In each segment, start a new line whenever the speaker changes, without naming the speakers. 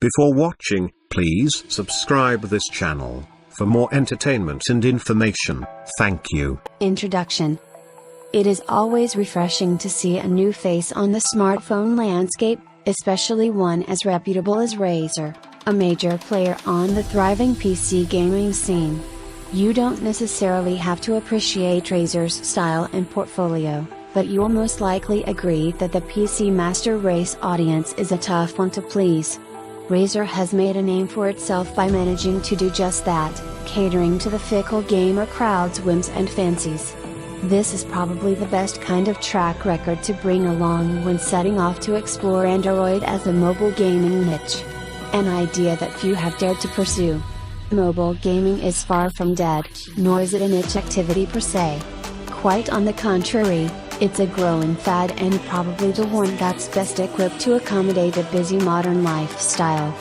Before watching, please subscribe this channel for more entertainment and information. Thank you.
Introduction. It is always refreshing to see a new face on the smartphone landscape, especially one as reputable as Razer, a major player on the thriving PC gaming scene. You don't necessarily have to appreciate Razer's style and portfolio, but you'll most likely agree that the PC master race audience is a tough one to please. Razer has made a name for itself by managing to do just that, catering to the fickle gamer crowd's whims and fancies. This is probably the best kind of track record to bring along when setting off to explore Android as a mobile gaming niche. An idea that few have dared to pursue. Mobile gaming is far from dead, nor is it a niche activity per se. Quite on the contrary, it's a growing fad and probably the one that's best equipped to accommodate a busy modern lifestyle.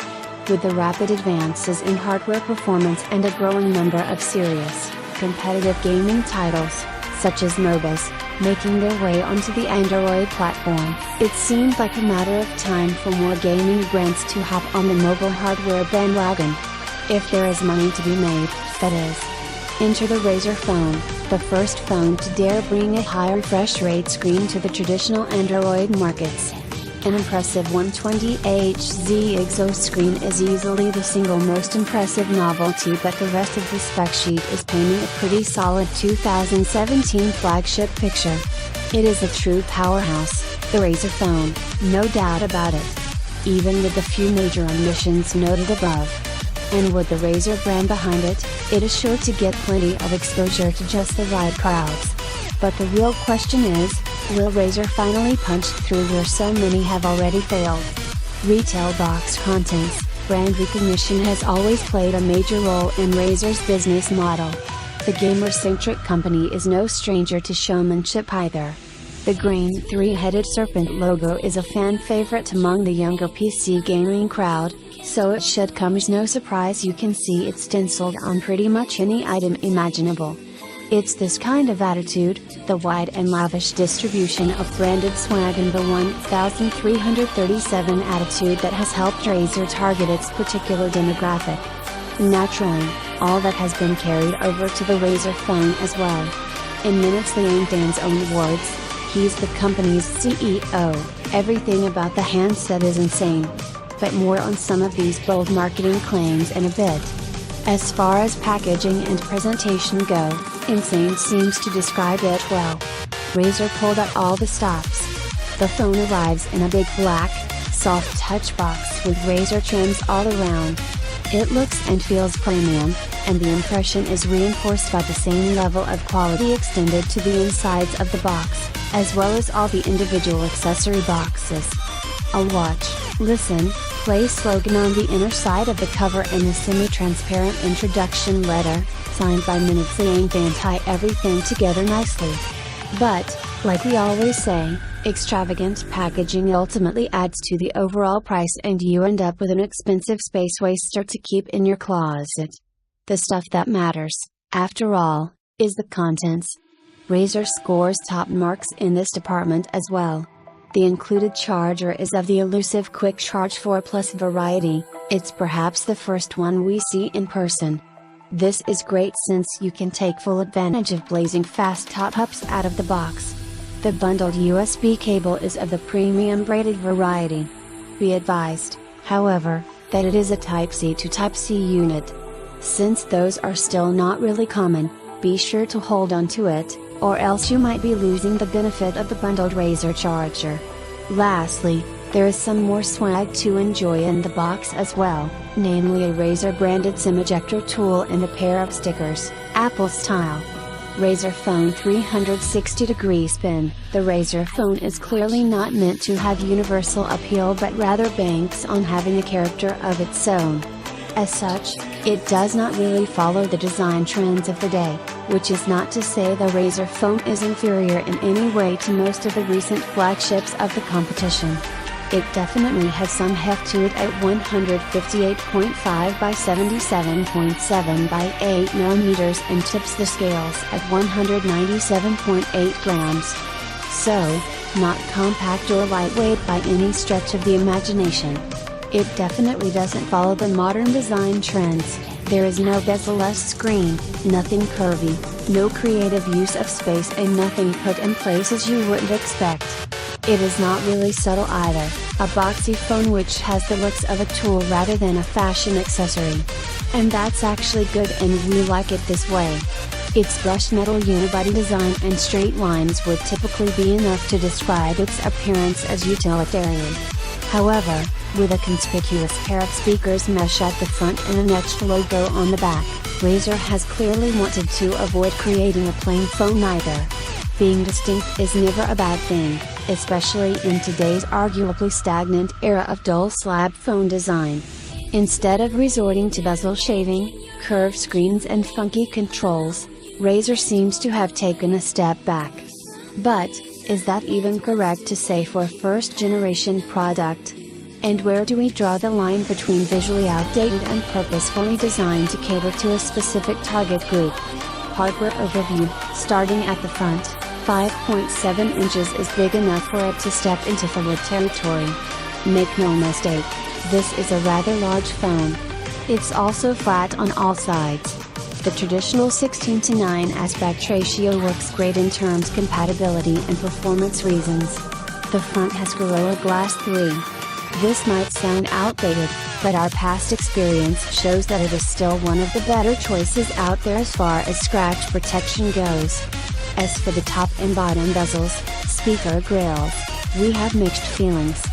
With the rapid advances in hardware performance and a growing number of serious, competitive gaming titles, such as MOBAs, making their way onto the Android platform, it seemed like a matter of time for more gaming brands to hop on the mobile hardware bandwagon. If there is money to be made, that is. Enter the Razer phone, the first phone to dare bring a high refresh rate screen to the traditional Android markets. An impressive 120Hz ISO screen is easily the single most impressive novelty, but the rest of the spec sheet is painting a pretty solid 2017 flagship picture. It is a true powerhouse, the Razer phone, no doubt about it. Even with the few major omissions noted above. And with the Razer brand behind it, it is sure to get plenty of exposure to just the right crowds. But the real question is, will Razer finally punch through where so many have already failed? Retail box contents, brand recognition has always played a major role in Razer's business model. The gamer-centric company is no stranger to showmanship either. The green three-headed serpent logo is a fan favorite among the younger PC gaming crowd, so it should come as no surprise you can see it stenciled on pretty much any item imaginable. It's this kind of attitude, the wide and lavish distribution of branded swag and the 1337 attitude that has helped Razer target its particular demographic. Naturally, all that has been carried over to the Razer phone as well. In Minutes Liangdan's own words, he's the company's CEO, everything about the handset is insane. But more on some of these bold marketing claims in a bit. As far as packaging and presentation go, insane seems to describe it well. Razer pulled out all the stops. The phone arrives in a big black, soft touch box with Razer trims all around. It looks and feels premium, and the impression is reinforced by the same level of quality extended to the insides of the box, as well as all the individual accessory boxes. A watch, listen, play slogan on the inner side of the cover and a semi-transparent introduction letter, signed by Minutes Liangdan tie everything together nicely. But, like we always say, extravagant packaging ultimately adds to the overall price and you end up with an expensive space waster to keep in your closet. The stuff that matters, after all, is the contents. Razer scores top marks in this department as well. The included charger is of the elusive Quick Charge 4 Plus variety. It's perhaps the first one we see in person. This is great since you can take full advantage of blazing fast top-ups out of the box. The bundled USB cable is of the premium braided variety. Be advised, however, that it is a Type-C to Type-C unit. Since those are still not really common, be sure to hold on to it, or else you might be losing the benefit of the bundled Razer charger. Lastly, there is some more swag to enjoy in the box as well, namely a Razer branded SIM ejector tool and a pair of stickers, Apple style. Razer Phone 360-degree spin. The Razer phone is clearly not meant to have universal appeal but rather banks on having a character of its own. As such, it does not really follow the design trends of the day, which is not to say the Razer phone is inferior in any way to most of the recent flagships of the competition. It definitely has some heft to it at 158.5 by 77.7 by 8mm and tips the scales at 197.8 grams. So, not compact or lightweight by any stretch of the imagination. It definitely doesn't follow the modern design trends. There is no bezel-less screen, nothing curvy, no creative use of space, and nothing put in places you wouldn't expect. It is not really subtle either, a boxy phone which has the looks of a tool rather than a fashion accessory. And that's actually good, and we like it this way. Its brushed metal unibody design and straight lines would typically be enough to describe its appearance as utilitarian. However, with a conspicuous pair of speakers mesh at the front and an etched logo on the back, Razer has clearly wanted to avoid creating a plain phone either. Being distinct is never a bad thing, especially in today's arguably stagnant era of dull slab phone design. Instead of resorting to bezel shaving, curved screens and funky controls, Razer seems to have taken a step back. But, is that even correct to say for a first-generation product? And where do we draw the line between visually outdated and purposefully designed to cater to a specific target group? Hardware overview. Starting at the front, 5.7 inches is big enough for it to step into phallic territory. Make no mistake, this is a rather large phone. It's also flat on all sides. The traditional 16:9 aspect ratio works great in terms compatibility and performance reasons. The front has Gorilla Glass 3. This might sound outdated, but our past experience shows that it is still one of the better choices out there as far as scratch protection goes. As for the top and bottom bezels, speaker grills, we have mixed feelings.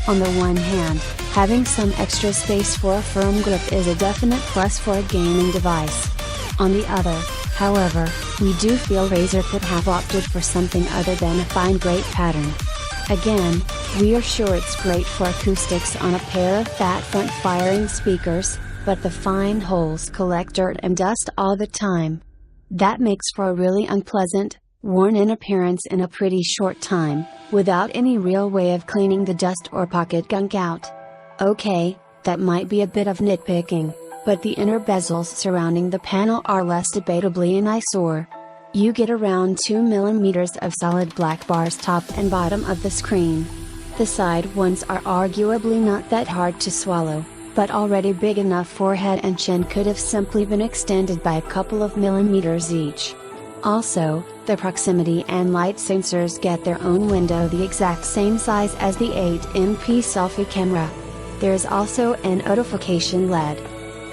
On the one hand, having some extra space for a firm grip is a definite plus for a gaming device. On the other, however, we do feel Razer could have opted for something other than a fine great pattern. Again, we are sure it's great for acoustics on a pair of fat front-firing speakers, but the fine holes collect dirt and dust all the time. That makes for a really unpleasant, worn-in appearance in a pretty short time, without any real way of cleaning the dust or pocket gunk out. Okay, that might be a bit of nitpicking, but the inner bezels surrounding the panel are less debatably an eyesore. You get around 2 mm of solid black bars top and bottom of the screen. The side ones are arguably not that hard to swallow, but already big enough forehead and chin could have simply been extended by a couple of millimeters each. Also, the proximity and light sensors get their own window the exact same size as the 8MP selfie camera. There is also an notification LED.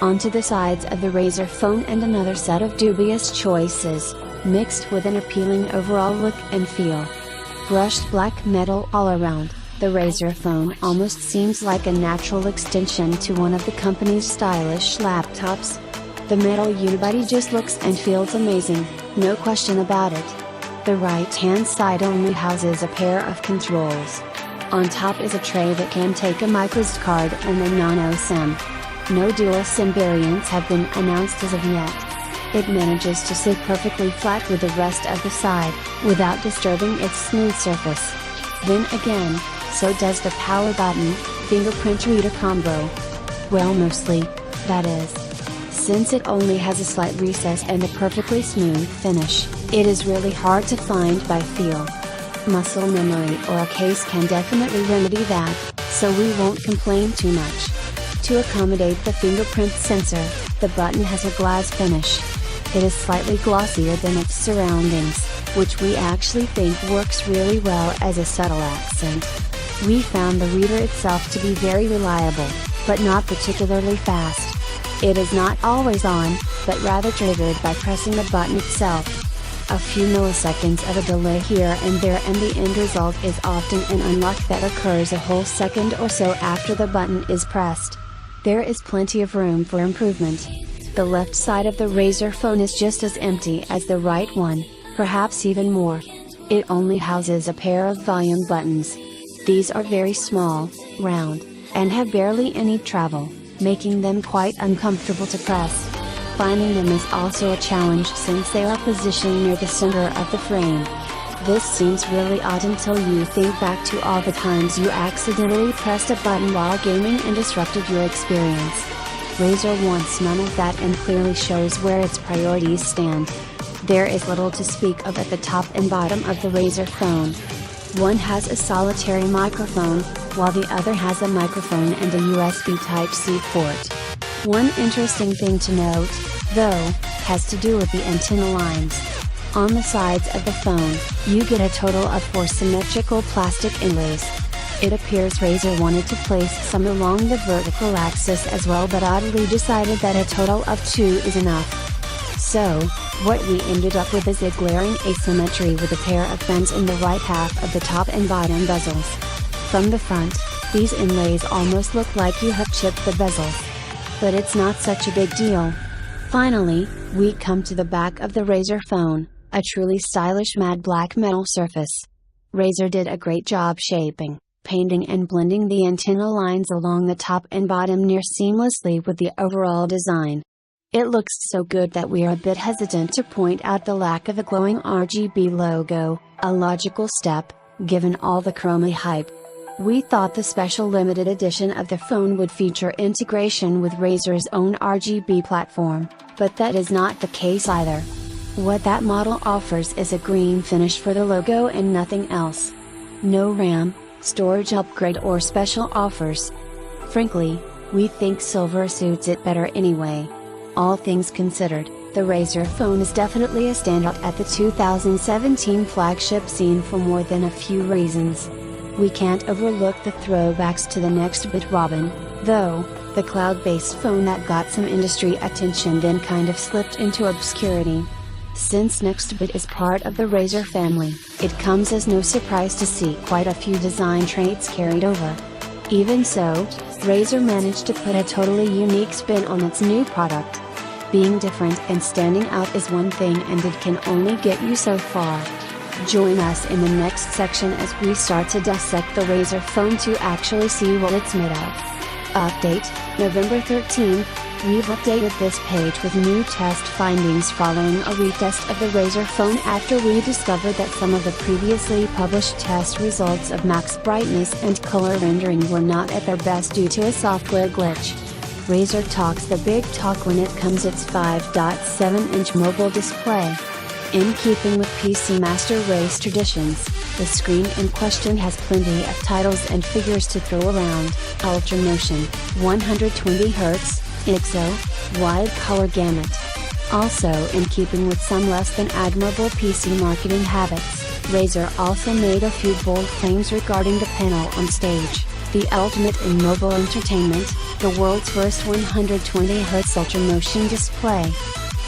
Onto the sides of the Razer phone and another set of dubious choices, mixed with an appealing overall look and feel. Brushed black metal all around, the Razer phone almost seems like a natural extension to one of the company's stylish laptops. The metal unibody just looks and feels amazing, no question about it. The right-hand side only houses a pair of controls. On top is a tray that can take a microSD card and a nano SIM. No dual SIM variants have been announced as of yet. It manages to sit perfectly flat with the rest of the side, without disturbing its smooth surface. Then again, so does the power button, fingerprint reader combo. Well, mostly, that is. Since it only has a slight recess and a perfectly smooth finish, it is really hard to find by feel. Muscle memory or a case can definitely remedy that, so we won't complain too much. To accommodate the fingerprint sensor, the button has a glass finish. It is slightly glossier than its surroundings, which we actually think works really well as a subtle accent. We found the reader itself to be very reliable, but not particularly fast. It is not always on, but rather triggered by pressing the button itself. A few milliseconds of a delay here and there, and the end result is often an unlock that occurs a whole second or so after the button is pressed. There is plenty of room for improvement. The left side of the Razer phone is just as empty as the right one, perhaps even more. It only houses a pair of volume buttons. These are very small, round, and have barely any travel, making them quite uncomfortable to press. Finding them is also a challenge since they are positioned near the center of the frame. This seems really odd until you think back to all the times you accidentally pressed a button while gaming and disrupted your experience. Razer wants none of that and clearly shows where its priorities stand. There is little to speak of at the top and bottom of the Razer phone. One has a solitary microphone, while the other has a microphone and a USB Type-C port. One interesting thing to note, though, has to do with the antenna lines. On the sides of the phone, you get a total of 4 symmetrical plastic inlays. It appears Razer wanted to place some along the vertical axis as well, but oddly decided that a total of 2 is enough. So, what we ended up with is a glaring asymmetry with a pair of bends in the right half of the top and bottom bezels. From the front, these inlays almost look like you have chipped the bezels. But it's not such a big deal. Finally, we come to the back of the Razer phone, a truly stylish matte black metal surface. Razer did a great job shaping, painting and blending the antenna lines along the top and bottom near seamlessly with the overall design. It looks so good that we are a bit hesitant to point out the lack of a glowing RGB logo, a logical step, given all the chroma hype. We thought the special limited edition of the phone would feature integration with Razer's own RGB platform, but that is not the case either. What that model offers is a green finish for the logo and nothing else. No RAM, storage upgrade or special offers. Frankly, we think silver suits it better anyway. All things considered, the Razer phone is definitely a standout at the 2017 flagship scene for more than a few reasons. We can't overlook the throwbacks to the Next Bit Robin, though, the cloud-based phone that got some industry attention then kind of slipped into obscurity. Since Nextbit is part of the Razer family, it comes as no surprise to see quite a few design traits carried over. Even so, Razer managed to put a totally unique spin on its new product. Being different and standing out is one thing, and it can only get you so far. Join us in the next section as we start to dissect the Razer phone to actually see what it's made of. Update, November 13th, we've updated this page with new test findings following a retest of the Razer phone after we discovered that some of the previously published test results of max brightness and color rendering were not at their best due to a software glitch. Razer talks the big talk when it comes its 5.7-inch mobile display. In keeping with PC Master Race traditions, the screen in question has plenty of titles and figures to throw around: Ultra Motion, 120Hz, ISO, wide color gamut. Also in keeping with some less than admirable PC marketing habits, Razer also made a few bold claims regarding the panel on stage, the ultimate in mobile entertainment, the world's first 120Hz Ultra Motion display.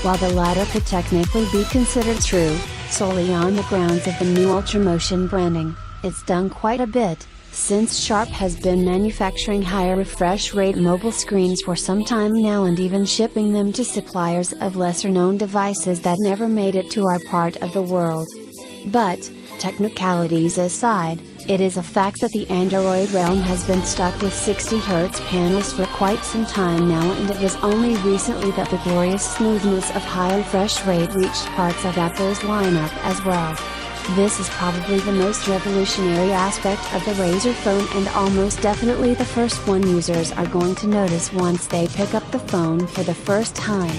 While the latter could technically be considered true, solely on the grounds of the new Ultramotion branding, it's done quite a bit, since Sharp has been manufacturing higher refresh rate mobile screens for some time now and even shipping them to suppliers of lesser known devices that never made it to our part of the world. But, technicalities aside, it is a fact that the Android realm has been stuck with 60Hz panels for quite some time now, and it was only recently that the glorious smoothness of high refresh rate reached parts of Apple's lineup as well. This is probably the most revolutionary aspect of the Razer phone, and almost definitely the first one users are going to notice once they pick up the phone for the first time.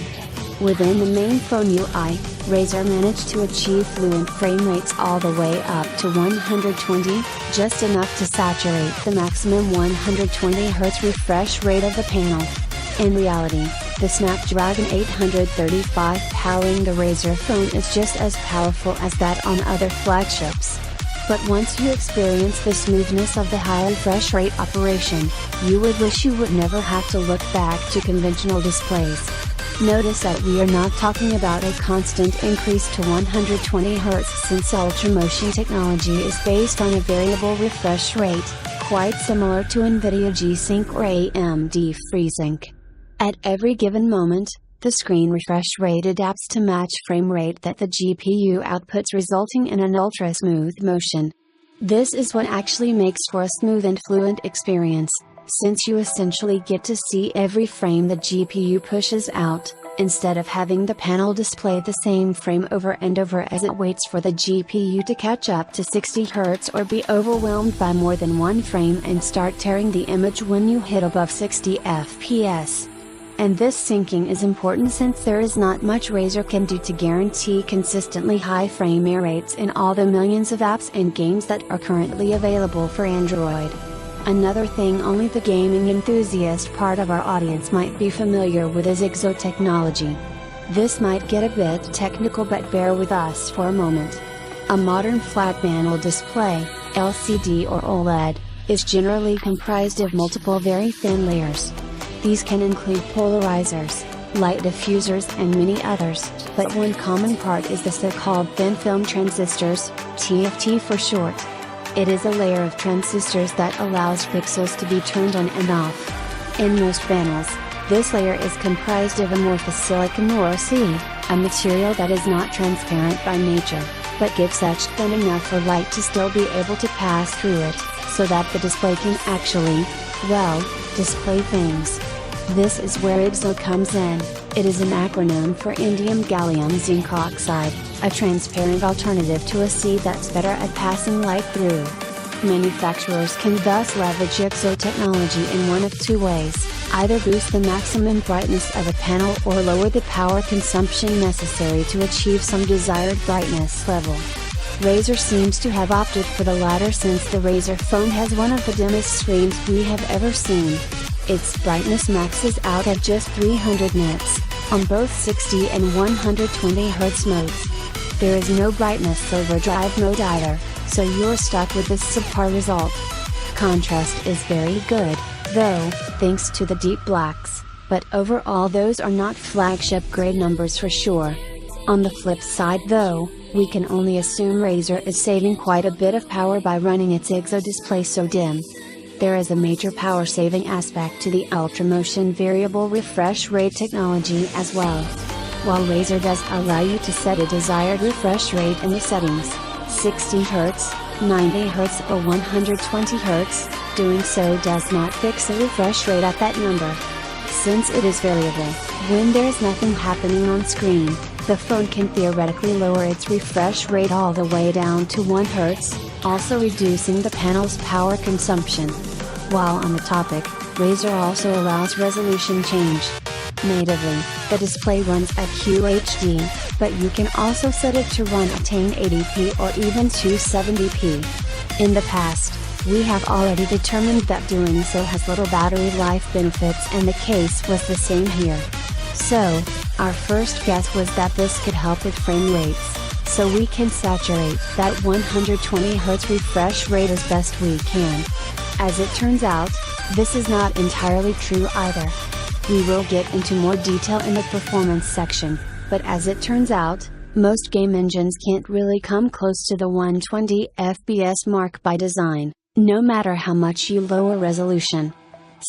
Within the main phone UI, Razer managed to achieve fluent frame rates all the way up to 120, just enough to saturate the maximum 120Hz refresh rate of the panel. In reality, the Snapdragon 835 powering the Razer phone is just as powerful as that on other flagships. But once you experience the smoothness of the high refresh rate operation, you would wish you would never have to look back to conventional displays. Notice that we are not talking about a constant increase to 120Hz, since Ultramotion technology is based on a variable refresh rate, quite similar to NVIDIA G-Sync or AMD FreeSync. At every given moment, the screen refresh rate adapts to match frame rate that the GPU outputs, resulting in an ultra-smooth motion. This is what actually makes for a smooth and fluent experience, since you essentially get to see every frame the GPU pushes out, instead of having the panel display the same frame over and over as it waits for the GPU to catch up to 60Hz or be overwhelmed by more than one frame and start tearing the image when you hit above 60 FPS. And this syncing is important since there is not much Razer can do to guarantee consistently high frame rates in all the millions of apps and games that are currently available for Android. Another thing only the gaming enthusiast part of our audience might be familiar with is IGZO technology. This might get a bit technical, but bear with us for a moment. A modern flat panel display, LCD or OLED, is generally comprised of multiple very thin layers. These can include polarizers, light diffusers and many others, but one common part is the so-called thin film transistors, TFT for short. It is a layer of transistors that allows pixels to be turned on and off. In most panels, this layer is comprised of amorphous silicon or C, a material that is not transparent by nature, but gets etched thin enough for light to still be able to pass through it, so that the display can actually, well, display things. This is where IGZO comes in. It is an acronym for indium gallium zinc oxide, a transparent alternative to a C that's better at passing light through. Manufacturers can thus leverage IGZO technology in one of two ways, either boost the maximum brightness of a panel or lower the power consumption necessary to achieve some desired brightness level. Razer seems to have opted for the latter since the Razer phone has one of the dimmest screens we have ever seen. Its brightness maxes out at just 300 nits, on both 60 and 120 Hz modes. There is no brightness overdrive mode either, so you're stuck with this subpar result. Contrast is very good, though, thanks to the deep blacks, but overall those are not flagship grade numbers for sure. On the flip side though, we can only assume Razer is saving quite a bit of power by running its IGZO display so dim. There is a major power saving aspect to the Ultramotion variable refresh rate technology as well. While Razer does allow you to set a desired refresh rate in the settings, 60 Hz, 90 Hz or 120 Hz, doing so does not fix the refresh rate at that number. Since it is variable, when there is nothing happening on screen, the phone can theoretically lower its refresh rate all the way down to 1 Hz, also reducing the panel's power consumption. While on the topic, Razer also allows resolution change. Natively, the display runs at QHD, but you can also set it to run at 1080p or even 270p. In the past, we have already determined that doing so has little battery life benefits, and the case was the same here. So, our first guess was that this could help with frame rates, so we can saturate that 120 Hz refresh rate as best we can. As it turns out, this is not entirely true either. We will get into more detail in the performance section, but as it turns out, most game engines can't really come close to the 120 FPS mark by design, no matter how much you lower resolution.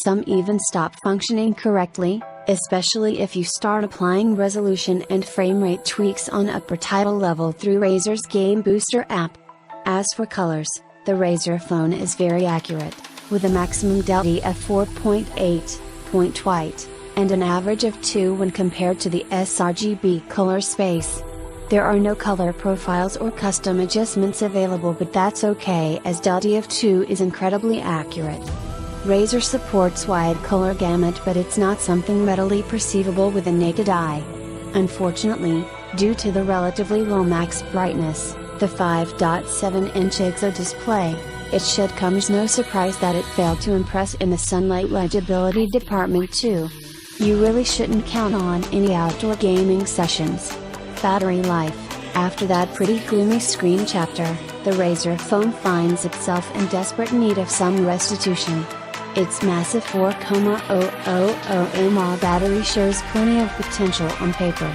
Some even stop functioning correctly, especially if you start applying resolution and frame rate tweaks on upper title level through Razer's Game Booster app. As for colors, the Razer phone is very accurate, with a maximum delta of 4.8 point white, and an average of 2 when compared to the sRGB color space. There are no color profiles or custom adjustments available, but that's okay as delta of 2 is incredibly accurate. Razer supports wide color gamut, but it's not something readily perceivable with the naked eye. Unfortunately, due to the relatively low max brightness, the 5.7-inch IGZO display, it should come as no surprise that it failed to impress in the sunlight legibility department too. You really shouldn't count on any outdoor gaming sessions. Battery life: after that pretty gloomy screen chapter, the Razer phone finds itself in desperate need of some restitution. Its massive 4,000 mAh battery shows plenty of potential on paper.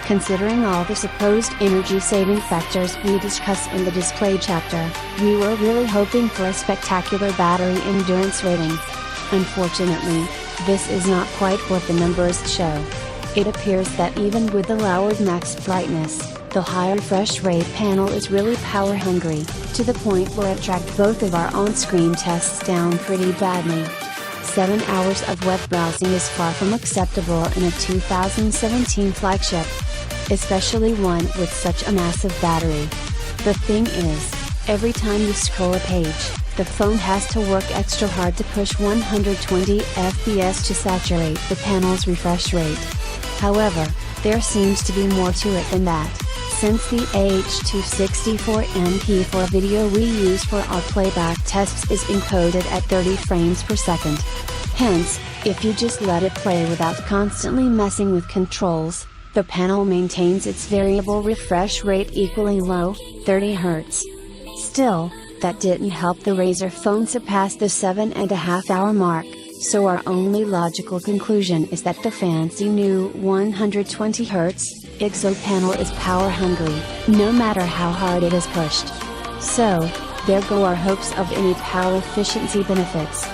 Considering all the supposed energy-saving factors we discuss in the display chapter, we were really hoping for a spectacular battery endurance rating. Unfortunately, this is not quite what the numbers show. It appears that even with the lowered max brightness, the high refresh rate panel is really power hungry, to the point where it dragged both of our on-screen tests down pretty badly. 7 hours of web browsing is far from acceptable in a 2017 flagship, especially one with such a massive battery. The thing is, every time you scroll a page, The phone has to work extra hard to push 120 FPS to saturate the panel's refresh rate. However, there seems to be more to it than that, since the H.264 MP4 video we use for our playback tests is encoded at 30 frames per second. Hence, if you just let it play without constantly messing with controls, the panel maintains its variable refresh rate equally low, 30 Hz. Still, that didn't help the Razer phone surpass the 7.5-hour mark, so our only logical conclusion is that the fancy new 120 Hz IGZO panel is power hungry, no matter how hard it is pushed. So, there go our hopes of any power efficiency benefits.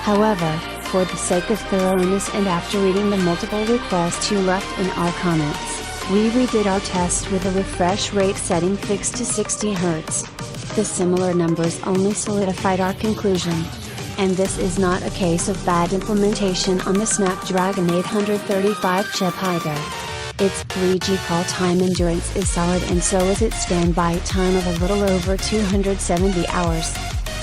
However, for the sake of thoroughness and after reading the multiple requests you left in our comments, we redid our test with a refresh rate setting fixed to 60 Hz. The similar numbers only solidified our conclusion. And this is not a case of bad implementation on the Snapdragon 835 chip either. Its 3G call time endurance is solid, and so is its standby time of a little over 270 hours.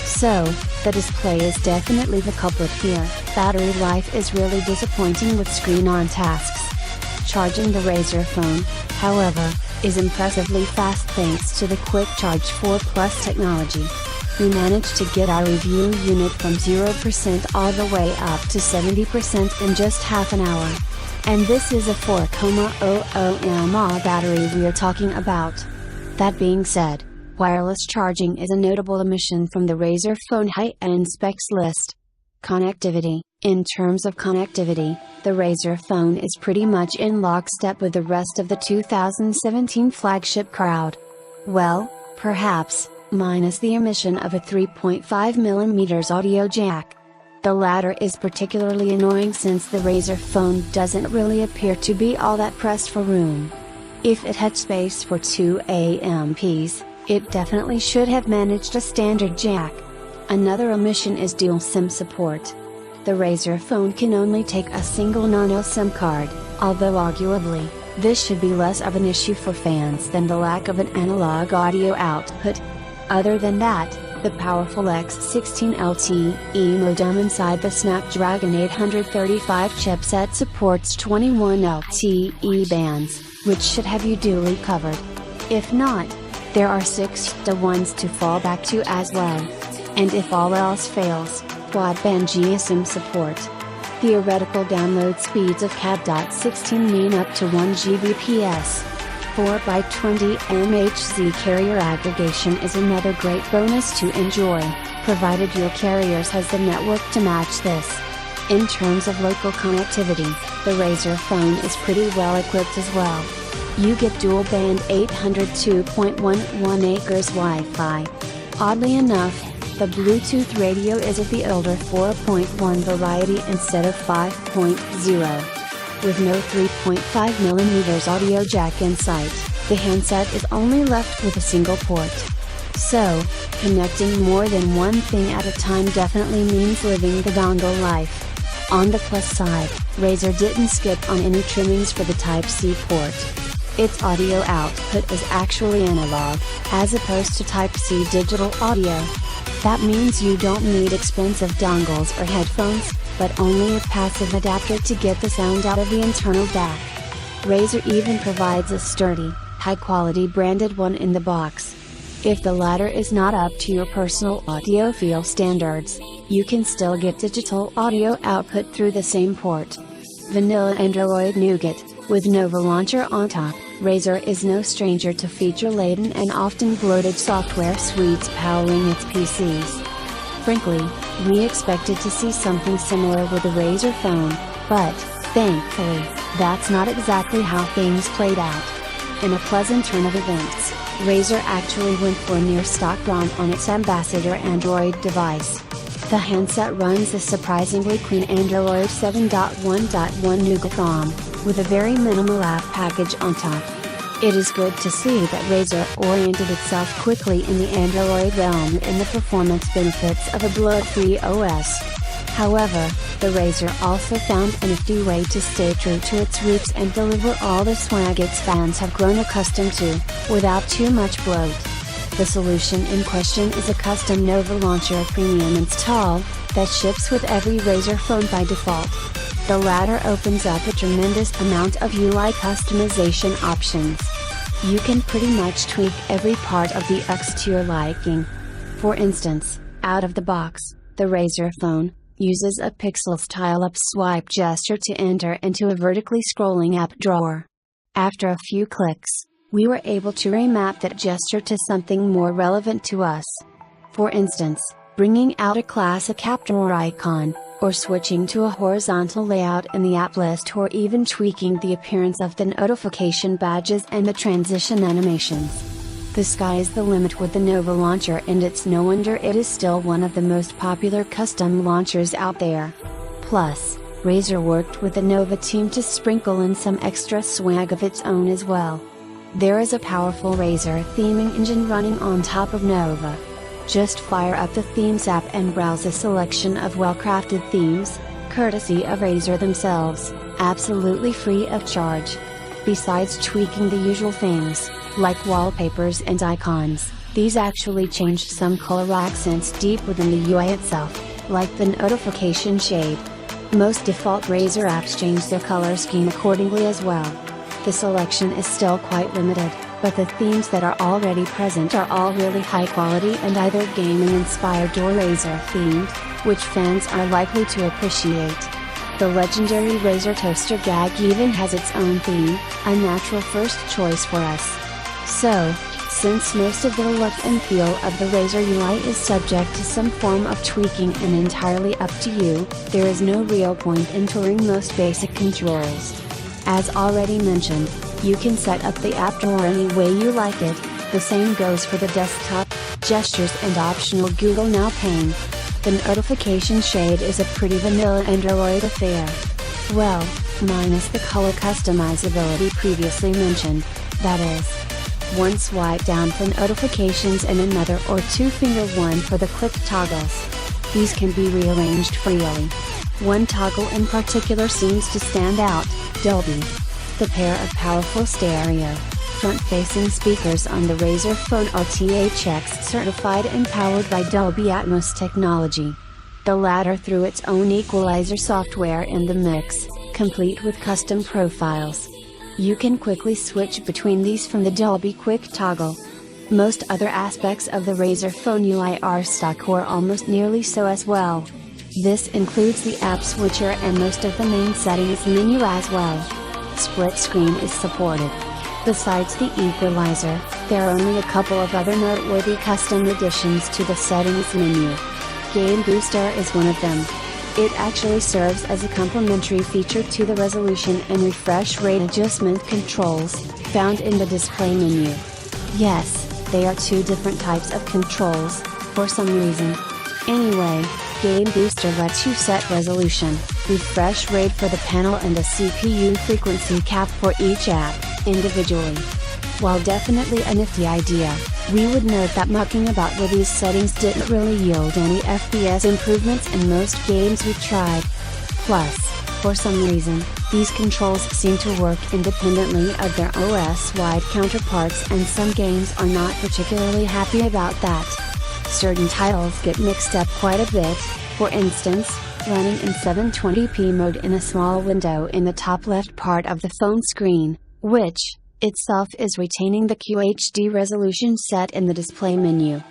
So, the display is definitely the culprit here. Battery life is really disappointing with screen-on tasks. Charging the Razer phone, however, is impressively fast thanks to the Quick Charge 4 Plus technology. We managed to get our review unit from 0% all the way up to 70% in just half an hour. And this is a 4,00 mAh battery we're talking about. That being said, wireless charging is a notable omission from the Razer phone high-end specs list. Connectivity. In terms of connectivity, the Razer phone is pretty much in lockstep with the rest of the 2017 flagship crowd. Well, perhaps, minus the omission of a 3.5mm audio jack. The latter is particularly annoying since the Razer phone doesn't really appear to be all that pressed for room. If it had space for 2 AMPs, it definitely should have managed a standard jack. Another omission is dual SIM support. The Razer phone can only take a single nano SIM card, although arguably, this should be less of an issue for fans than the lack of an analog audio output. Other than that, the powerful X16 LTE modem inside the Snapdragon 835 chipset supports 21 LTE bands, which should have you duly covered. If not, there are 6 ones to fall back to as well. And if all else fails, quad-band GSM support. Theoretical download speeds of CAD.16 mean up to 1 Gbps. 4x20 MHz carrier aggregation is another great bonus to enjoy, provided your carrier has the network to match this. In terms of local connectivity, the Razer phone is pretty well equipped as well. You get dual-band 802.11 acres Wi-Fi. Oddly enough, the Bluetooth radio is of the older 4.1 variety instead of 5.0. With no 3.5mm audio jack in sight, the handset is only left with a single port. So, connecting more than one thing at a time definitely means living the dongle life. On the plus side, Razer didn't skip on any trimmings for the Type-C port. Its audio output is actually analog, as opposed to Type-C digital audio. That means you don't need expensive dongles or headphones, but only a passive adapter to get the sound out of the internal DAC. Razer even provides a sturdy, high-quality branded one in the box. If the latter is not up to your personal audiophile standards, you can still get digital audio output through the same port. Vanilla Android Nougat, with Nova Launcher on top, Razer is no stranger to feature-laden and often bloated software suites powering its PCs. Frankly, we expected to see something similar with the Razer phone, but, thankfully, that's not exactly how things played out. In a pleasant turn of events, Razer actually went for a near-stock ROM on its Ambassador Android device. The handset runs a surprisingly clean Android 7.1.1 Nougat ROM, with a very minimal app package on top. It is good to see that Razer oriented itself quickly in the Android realm in the performance benefits of a bloat-free OS. However, the Razer also found a nifty way to stay true to its roots and deliver all the swag its fans have grown accustomed to, without too much bloat. The solution in question is a custom Nova Launcher Premium install, that ships with every Razer phone by default. The latter opens up a tremendous amount of UI customization options. You can pretty much tweak every part of the X to your liking. For instance, out of the box, the Razer phone uses a pixel-style up-swipe gesture to enter into a vertically scrolling app drawer. After a few clicks, we were able to remap that gesture to something more relevant to us. For instance, bringing out a classic app drawer icon, or switching to a horizontal layout in the app list, or even tweaking the appearance of the notification badges and the transition animations. The sky is the limit with the Nova Launcher, and it's no wonder it is still one of the most popular custom launchers out there. Plus, Razer worked with the Nova team to sprinkle in some extra swag of its own as well. There is a powerful Razer theming engine running on top of Nova. Just fire up the Themes app and browse a selection of well-crafted themes, courtesy of Razer themselves, absolutely free of charge. Besides tweaking the usual things, like wallpapers and icons, these actually changed some color accents deep within the UI itself, like the notification shade. Most default Razer apps change their color scheme accordingly as well. The selection is still quite limited, but the themes that are already present are all really high quality and either gaming inspired or Razer themed, which fans are likely to appreciate. The legendary Razer Toaster Gag even has its own theme, a natural first choice for us. So, since most of the look and feel of the Razer UI is subject to some form of tweaking and entirely up to you, there is no real point in touring most basic controls. As already mentioned, you can set up the app drawer any way you like it. The same goes for the desktop, gestures and optional Google Now pane. The notification shade is a pretty vanilla Android affair. Well, minus the color customizability previously mentioned, that is. One swipe down for notifications and another or two-finger one for the quick toggles. These can be rearranged freely. One toggle in particular seems to stand out, Dolby. The pair of powerful stereo, front-facing speakers on the Razer phone are THX certified and powered by Dolby Atmos technology. The latter threw its own equalizer software in the mix, complete with custom profiles. You can quickly switch between these from the Dolby Quick toggle. Most other aspects of the Razer phone UI are stock or almost nearly so as well. This includes the app switcher and most of the main settings menu as well. Split screen is supported. Besides the equalizer, there are only a couple of other noteworthy custom additions to the settings menu. Game Booster is one of them. It actually serves as a complementary feature to the resolution and refresh rate adjustment controls, found in the display menu. Yes, they are two different types of controls, for some reason. Anyway, Game Booster lets you set resolution, refresh rate for the panel and a CPU frequency cap for each app, individually. While definitely a nifty idea, we would note that mucking about with these settings didn't really yield any FPS improvements in most games we tried. Plus, for some reason, these controls seem to work independently of their OS-wide counterparts, and some games are not particularly happy about that. Certain titles get mixed up quite a bit, for instance, running in 720p mode in a small window in the top left part of the phone screen, which, itself is retaining the QHD resolution set in the display menu.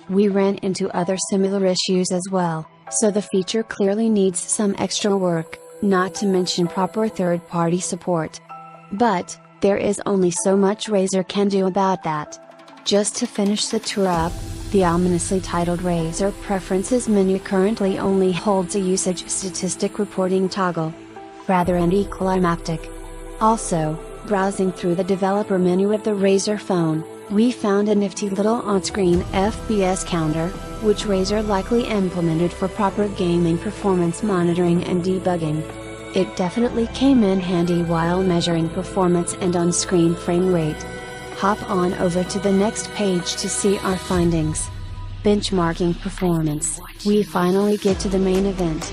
We ran into other similar issues as well, so the feature clearly needs some extra work, not to mention proper third-party support. But, there is only so much Razer can do about that. Just to finish the tour up, the ominously titled Razer Preferences menu currently only holds a usage statistic reporting toggle, rather anticlimactic. Also, browsing through the developer menu of the Razer phone, we found a nifty little on-screen FPS counter, which Razer likely implemented for proper gaming performance monitoring and debugging. It definitely came in handy while measuring performance and on-screen frame rate. Hop on over to the next page to see our findings. Benchmarking performance, we finally get to the main event.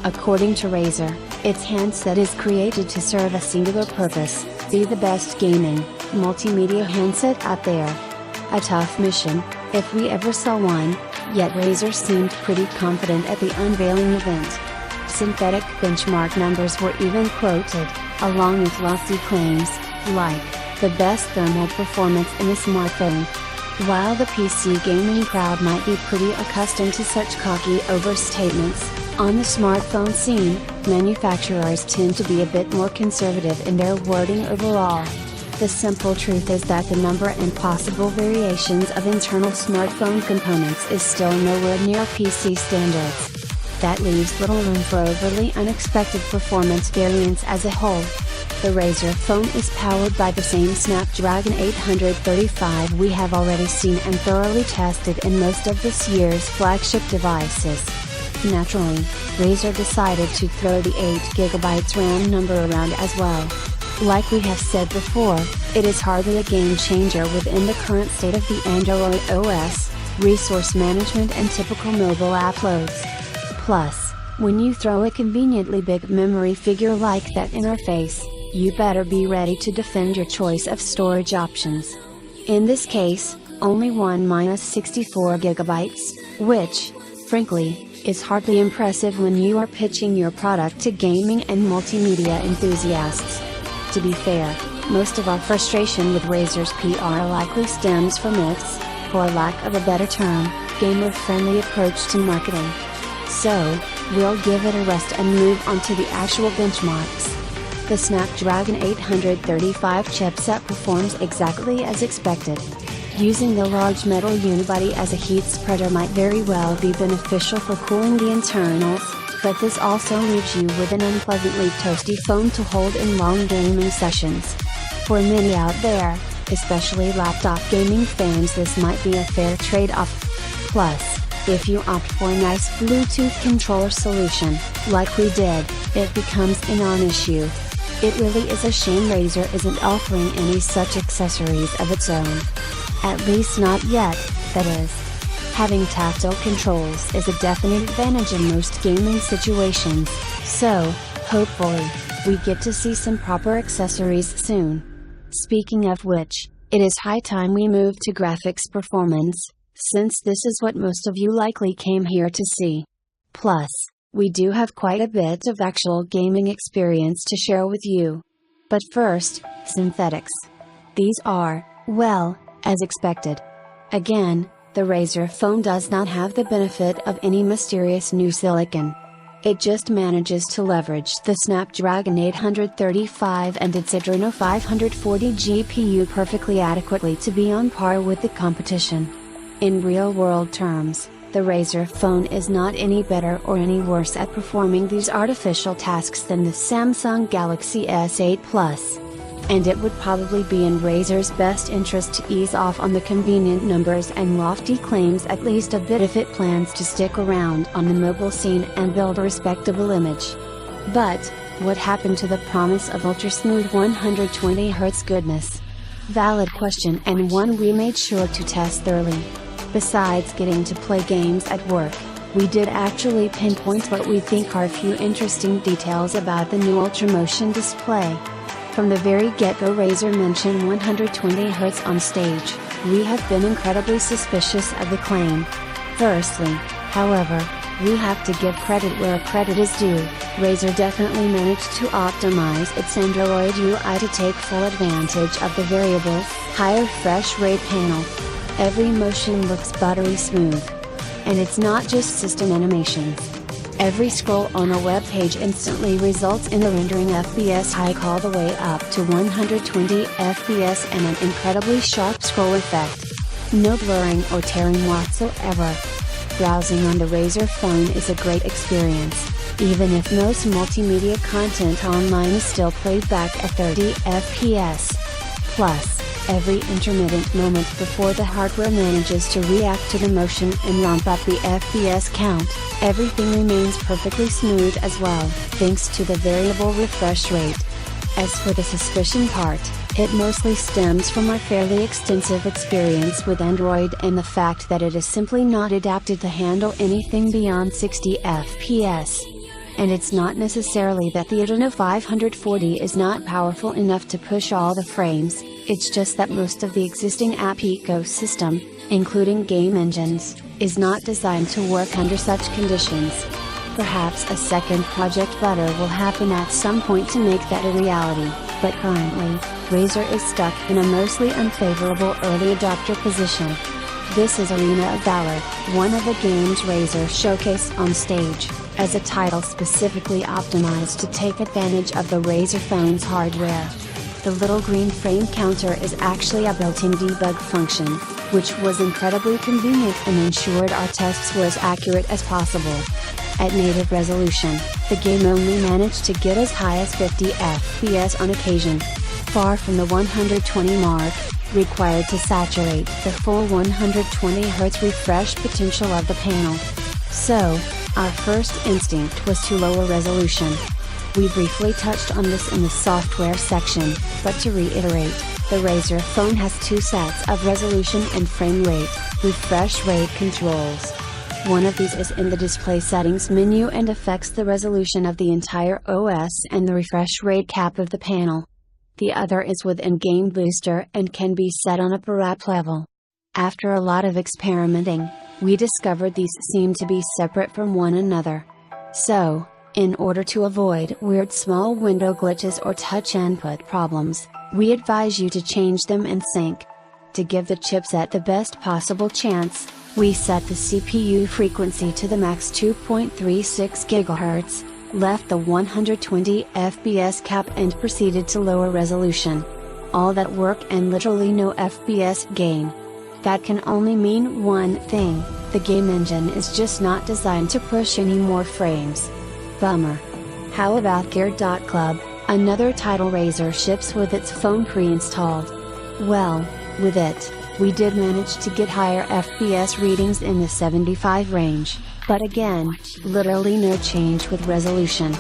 According to Razer, its handset is created to serve a singular purpose: be the best gaming, multimedia handset out there. A tough mission, if we ever saw one, yet Razer seemed pretty confident at the unveiling event. Synthetic benchmark numbers were even quoted, along with lofty claims, like, the best thermal performance in a smartphone. While the PC gaming crowd might be pretty accustomed to such cocky overstatements, on the smartphone scene, manufacturers tend to be a bit more conservative in their wording overall. The simple truth is that the number and possible variations of internal smartphone components is still nowhere near PC standards. That leaves little room for overly unexpected performance variance as a whole. The Razer phone is powered by the same Snapdragon 835 we have already seen and thoroughly tested in most of this year's flagship devices. Naturally, Razer decided to throw the 8GB RAM number around as well. Like we have said before, it is hardly a game changer within the current state of the Android OS, resource management and typical mobile app loads. Plus, when you throw a conveniently big memory figure like that in our face, you better be ready to defend your choice of storage options. In this case, only one -64GB, which, frankly, is hardly impressive when you are pitching your product to gaming and multimedia enthusiasts. To be fair, most of our frustration with Razer's PR likely stems from its, for lack of a better term, gamer-friendly approach to marketing. So, we'll give it a rest and move on to the actual benchmarks. The Snapdragon 835 chipset performs exactly as expected. Using the large metal unibody as a heat spreader might very well be beneficial for cooling the internals, but this also leaves you with an unpleasantly toasty phone to hold in long gaming sessions. For many out there, especially laptop gaming fans, this might be a fair trade-off. Plus, if you opt for a nice Bluetooth controller solution, like we did, it becomes a non-issue. It really is a shame Razer isn't offering any such accessories of its own. At least not yet, that is. Having tactile controls is a definite advantage in most gaming situations, so, hopefully, we get to see some proper accessories soon. Speaking of which, it is high time we move to graphics performance, since this is what most of you likely came here to see. Plus, we do have quite a bit of actual gaming experience to share with you. But first, synthetics. These are, well, as expected. Again, the Razer phone does not have the benefit of any mysterious new silicon. It just manages to leverage the Snapdragon 835 and its Adreno 540 GPU perfectly adequately to be on par with the competition. In real-world terms, the Razer phone is not any better or any worse at performing these artificial tasks than the Samsung Galaxy S8 Plus. And it would probably be in Razer's best interest to ease off on the convenient numbers and lofty claims at least a bit if it plans to stick around on the mobile scene and build a respectable image. But, what happened to the promise of ultra-smooth 120Hz goodness? Valid question, and one we made sure to test thoroughly. Besides getting to play games at work, we did actually pinpoint what we think are a few interesting details about the new Ultramotion display. From the very get-go, Razer mentioned 120Hz on stage. We have been incredibly suspicious of the claim. Firstly, however, we have to give credit where credit is due. Razer definitely managed to optimize its Android UI to take full advantage of the variable, high refresh rate panel. Every motion looks buttery smooth. And it's not just system animations. Every scroll on a web page instantly results in a rendering FPS hike all the way up to 120 FPS and an incredibly sharp scroll effect. No blurring or tearing whatsoever. Browsing on the Razer phone is a great experience, even if most multimedia content online is still played back at 30 FPS. Plus, every intermittent moment before the hardware manages to react to the motion and ramp up the FPS count, everything remains perfectly smooth as well, thanks to the variable refresh rate. As for the suspicion part, it mostly stems from my fairly extensive experience with Android and the fact that it is simply not adapted to handle anything beyond 60 FPS. And it's not necessarily that the Adreno 540 is not powerful enough to push all the frames, It's just that most of the existing app ecosystem, including game engines, is not designed to work under such conditions. Perhaps a second Project Butter will happen at some point to make that a reality, but currently, Razer is stuck in a mostly unfavorable early adopter position. This is Arena of Valor, one of the games Razer showcased on stage, as a title specifically optimized to take advantage of the Razer phone's hardware. The little green frame counter is actually a built-in debug function, which was incredibly convenient and ensured our tests were as accurate as possible. At native resolution, the game only managed to get as high as 50 FPS on occasion, far from the 120 mark, required to saturate the full 120Hz refresh potential of the panel. So, our first instinct was to lower resolution. We briefly touched on this in the software section, but to reiterate, the Razer phone has two sets of resolution and frame rate, refresh rate controls. One of these is in the display settings menu and affects the resolution of the entire OS and the refresh rate cap of the panel. The other is within Game Booster and can be set on a per app level. After a lot of experimenting, we discovered these seem to be separate from one another. So, in order to avoid weird small window glitches or touch input problems, we advise you to change them in sync. To give the chipset the best possible chance, we set the CPU frequency to the max 2.36 GHz, left the 120 FPS cap and proceeded to lower resolution. All that work and literally no FPS gain. That can only mean one thing: the game engine is just not designed to push any more frames. Bummer. How about Gear.Club, another title Razer ships with its phone pre-installed? Well, with it, we did manage to get higher FPS readings in the 75 range, but again, literally no change with resolution.